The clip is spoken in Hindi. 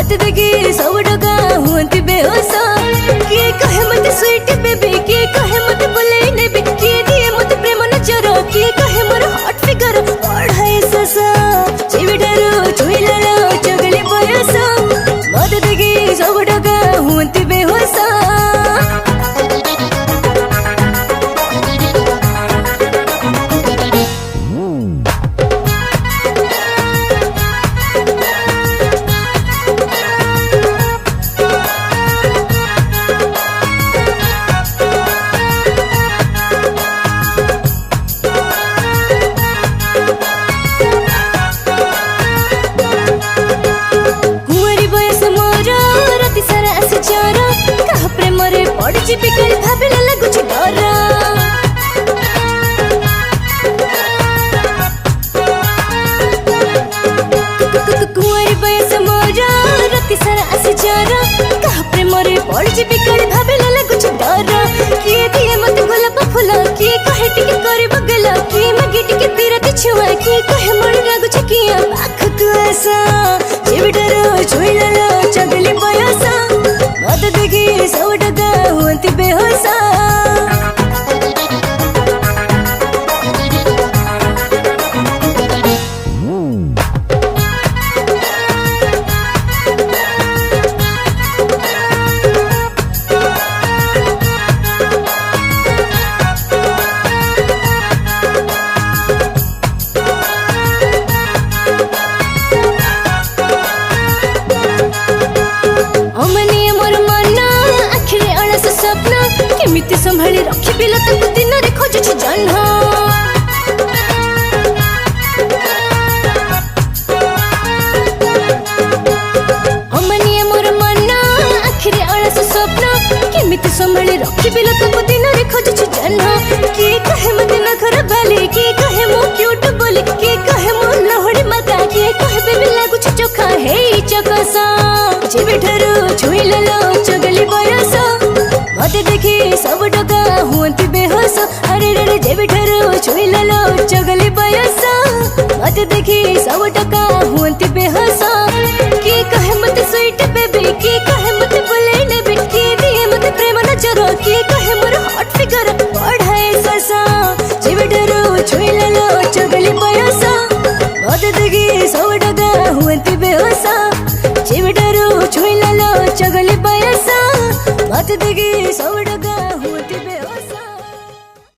मत देखी सब टका हुअंती बेहोश किए कहे मत स्वीट बेबी किए कहे मत बोले नेबी किए दिए मत प्रेम नजर किए कहे मोर हॉट फिगर बढ़ाए ससा चिविटारो छुइलालो चगली बयस मत देखी सब टका हुअंती बेहोश बिकल भाबिला लागुछ डर कुंवारी बयस मोर राति सारा आसी जार कहा प्रेमरे पड़छि बिकल भाबिला लागुछ डर किए दिए मत गोलाप फूल किए कहे टिके करे बगल किए मगे टिके तीरती छुआ किए कहे मन लागुछ किया पाखक आसा जेबिटारो छुइलालो चगली बयस मत देखी सब टका हुअंती बेहोश केमिति संभाली रखी पिला तक दिन रे खोजुछ जन्ह अमनिया मोर मन आखिरे अलस स्वप्न केमिति संभाली रखी पिला तक दिन रे खोजुछ जन्ह के कहे मते नखर बाली के कहे मो क्यूट बोली के कहे मो लहड़ी माता के कहे बेबी लागुछ चोखा हे चकसा जेबिठारो छुइलालो चगली बयस मत देखी सब टका हुअंती बेहोश अरे रे जेबिठारो छुइलालो चगली बयस मत देखी सब टका हुअंती बेहोश के कहे मत स्वीट बेबी के कहे मत बोले नेबी के दिए मत प्रेम नजर के कहे मोर हॉट फिगर बढ़ाए ससा जेबिठारो छुइलालो चगली बयस मत देखी सब टका हुअंती बेहोश जेबिठारो छुइलालो चगली बयस मत देखी सब टका